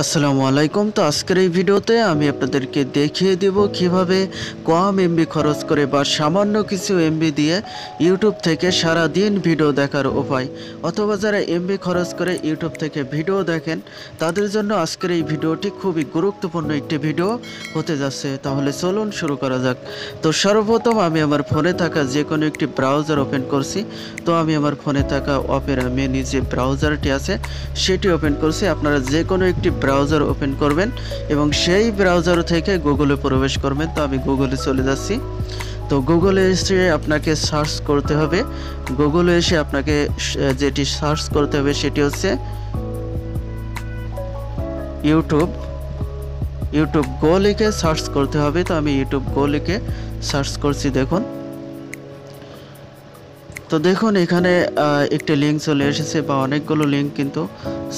আসসালামু আলাইকুম। তো আজকের এই ভিডিওতে আমি আপনাদেরকে দেখিয়ে দেব কিভাবে কম এমবি খরচ করে বা সামান্য কিছু এমবি দিয়ে ইউটিউব থেকে সারা দিন ভিডিও দেখার উপায়, অথবা যারা এমবি খরচ করে ইউটিউব থেকে ভিডিও দেখেন তাদের জন্য আজকের এই ভিডিওটি খুবই গুরুত্বপূর্ণ একটি ভিডিও হতে যাচ্ছে। তাহলে চলুন শুরু করা যাক। তো সর্বপ্রথম আমি আমার ফোনে থাকা যে কোনো একটি ব্রাউজার ওপেন করছি। তো আমি আমার ফোনে থাকা অপেরা মিনি যে ব্রাউজারটি আছে সেটি ওপেন করছি। আপনারা যে কোনো একটি ব্রাউজার ওপেন করবেন এবং সেই ব্রাউজার থেকে গুগলে প্রবেশ করবেন। তো আমি গুগলে চলে যাচ্ছি। তো গুগলে এসে আপনাকে সার্চ করতে হবে। গুগলে এসে আপনাকে যেটি সার্চ করতে হবে সেটি হচ্ছে ইউটিউব গো লিখে সার্চ করতে হবে। তো আমি ইউটিউব গো লিখে সার্চ করছি। তো দেখুন এখানে একটি লিঙ্ক চলে এসেছে বা অনেকগুলো লিঙ্ক কিন্তু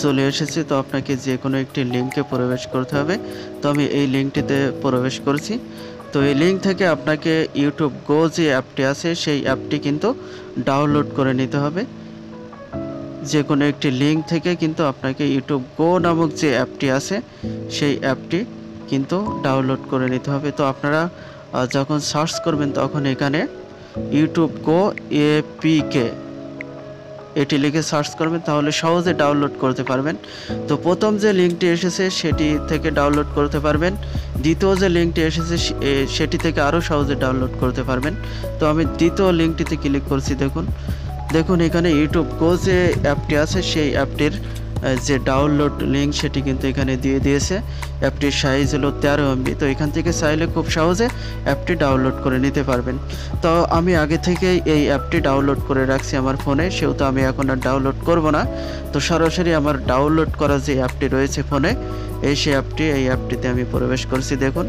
চলে এসেছে। তো আপনাকে যে কোনো একটি লিঙ্কে প্রবেশ করতে হবে। তো আমি এই লিঙ্কটিতে প্রবেশ করছি। তো এই লিঙ্ক থেকে আপনাকে ইউটিউব গো যে অ্যাপটি আছে সেই অ্যাপটি কিন্তু ডাউনলোড করে নিতে হবে। যে কোনো একটি লিঙ্ক থেকে কিন্তু আপনাকে ইউটিউব গো নামক যে অ্যাপটি আছে সেই অ্যাপটি কিন্তু ডাউনলোড করে নিতে হবে। তো আপনারা যখন সার্চ করবেন তখন এখানে ইউটিউব গো এপিকে এটি লিখে সার্চ করবেন, তাহলে সহজে ডাউনলোড করতে পারবেন। তো প্রথম যে লিঙ্কটি এসেছে সেটি থেকে ডাউনলোড করতে পারবেন, দ্বিতীয় যে লিঙ্কটি এসেছে সেটি থেকে আরও সহজে ডাউনলোড করতে পারবেন। তো আমি দ্বিতীয় লিঙ্কটিতে ক্লিক করছি। দেখুন এখানে ইউটিউব গো যে অ্যাপটি আছে সেই অ্যাপটির যে ডাউনলোড লিঙ্ক সেটি কিন্তু এখানে দিয়ে দিয়েছে। অ্যাপটির সাইজ হলো 13 MB। তো এখান থেকে চাইলে খুব সহজে অ্যাপটি ডাউনলোড করে নিতে পারবেন। তো আমি আগে থেকেই এই অ্যাপটি ডাউনলোড করে রাখছি আমার ফোনে, সেহেতু আমি এখন আর ডাউনলোড করব না। তো সরাসরি আমার ডাউনলোড করা যে অ্যাপটি রয়েছে ফোনে এই অ্যাপটিতে আমি প্রবেশ করছি। দেখুন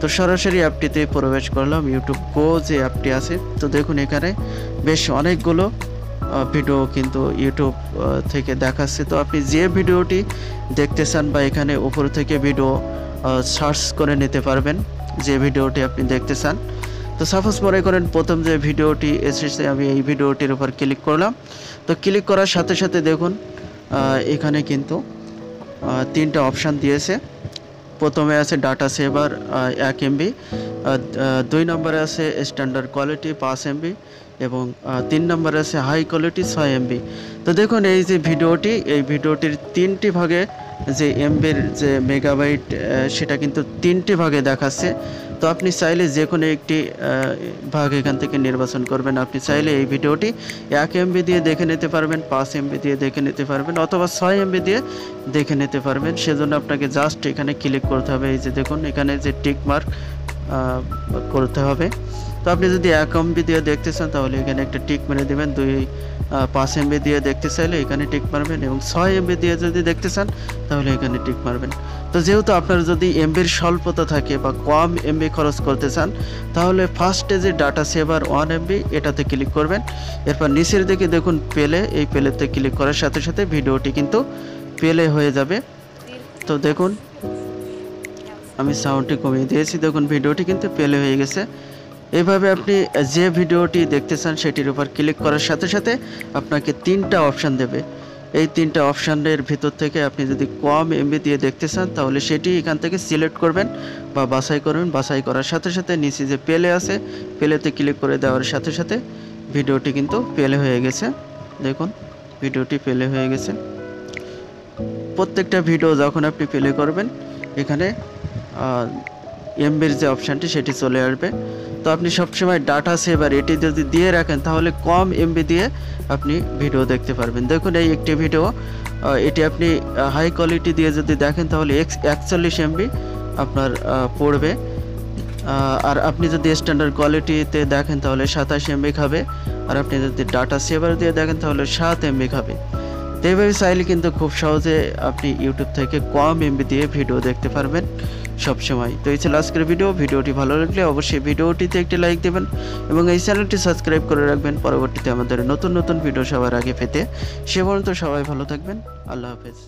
তো সরাসরি অ্যাপটিতে প্রবেশ করলাম, ইউটিউব গো যে অ্যাপটি আছে। তো দেখুন এখানে বেশ অনেকগুলো ভিডিও কিন্তু ইউটিউব থেকে দেখাচ্ছে। তো আপনি যে ভিডিওটি দেখতে চান বা এখানে উপর থেকে ভিডিও সার্চ করে নিতে পারবেন যে ভিডিওটি আপনি দেখতে চান। তো সাপোজ মনে করেন প্রথম যে ভিডিওটি এসেছে আমি এই ভিডিওটির উপর ক্লিক করলাম। তো ক্লিক করার সাথে সাথে দেখুন এখানে কিন্তু তিনটা অপশান দিয়েছে। প্রথমে আছে ডাটা সেভার 1 MB, 2 নম্বরে আছে স্ট্যান্ডার্ড কোয়ালিটি 5 MB এবং 3 নম্বরে আছে হাই কোয়ালিটি 6 MB। তো দেখুন এই যে এই ভিডিওটির 3টি ভাগে যে এমবির যে মেগাবাইট সেটা কিন্তু 3টি ভাগে দেখাচ্ছে। তো আপনি চাইলে যে কোনো একটি ভাগ এখান থেকে নির্বাচন করবেন। আপনি চাইলে এই ভিডিওটি 1 MB দিয়ে দেখে নিতে পারবেন, 5 MB দিয়ে দেখে নিতে পারবেন, অথবা 6 MB দিয়ে দেখে নিতে পারবেন। সেজন্য আপনাকে জাস্ট এখানে ক্লিক করতে হবে। এই যে দেখুন এখানে যে টিক মার্ক করতে হবে। তো আপনি যদি 1 MB দিয়ে দেখতে চান তাহলে এখানে একটা টিক মেরে দেবেন, 5 MB দিয়ে দেখতে চাইলে এখানে টিক মারবেন এবং 6 MB দিয়ে যদি দেখতে চান তাহলে এখানে টিক মারবেন। তো যেহেতু আপনার যদি এমবির স্বল্পতা থাকে বা কম এমবি খরচ করতে চান তাহলে ফার্স্টে যে ডাটা সেভার 1 MB এটাতে ক্লিক করবেন। এরপর নিচের দিকে দেখুন এই প্লেতে ক্লিক করার সাথে সাথে ভিডিওটি কিন্তু প্লে হয়ে যাবে। তো দেখুন আমি সাউন্ডটি কমিয়ে দিয়েছি। দেখুন ভিডিওটি কিন্তু প্লে হয়ে গেছে। এইভাবে আপনি যে ভিডিওটি দেখতে চান সেটির উপর ক্লিক করার সাথে সাথে আপনাকে 3টা অপশান দেবে। এই 3টা অপশানের ভিতর থেকে আপনি যদি কম এমবি দিয়ে দেখতে চান তাহলে সেটি এখান থেকে সিলেক্ট করবেন বা বাছাই করবেন। বাছাই করার সাথে সাথে নিচে যে প্লে আছে প্লেতে ক্লিক করে দেওয়ার সাথে সাথে ভিডিওটি কিন্তু প্লে হয়ে গেছে। দেখুন ভিডিওটি প্লে হয়ে গেছে। প্রত্যেকটা ভিডিও যখন আপনি প্লে করবেন এখানে এমবির যে অপশানটি সেটি চলে আসবে। তো আপনি সবসময় ডাটা সেভার এটি যদি দিয়ে রাখেন তাহলে কম এমবি দিয়ে আপনি ভিডিও দেখতে পারবেন। দেখুন এই একটি ভিডিও, এটি আপনি হাই কোয়ালিটি দিয়ে যদি দেখেন তাহলে 41 MB আপনার পড়বে। আর আপনি যদি স্ট্যান্ডার্ড কোয়ালিটিতে দেখেন তাহলে 27 MB খাবে। আর আপনি যদি ডাটা সেভার দিয়ে দেখেন তাহলে 7 MB খাবে। তো এইভাবে চাইলে কিন্তু খুব সহজে আপনি ইউটিউব থেকে কম এমবি দিয়ে ভিডিও দেখতে পারবেন সবসময়। তো এই ছিল আজকের ভিডিওটি ভালো লাগলে অবশ্যই ভিডিওটিতে একটি লাইক দেবেন এবং এই চ্যানেলটি সাবস্ক্রাইব করে রাখবেন পরবর্তীতে আমাদের নতুন ভিডিও সবার আগে পেতে। সে পর্যন্ত সবাই ভালো থাকবেন। আল্লাহ হাফেজ।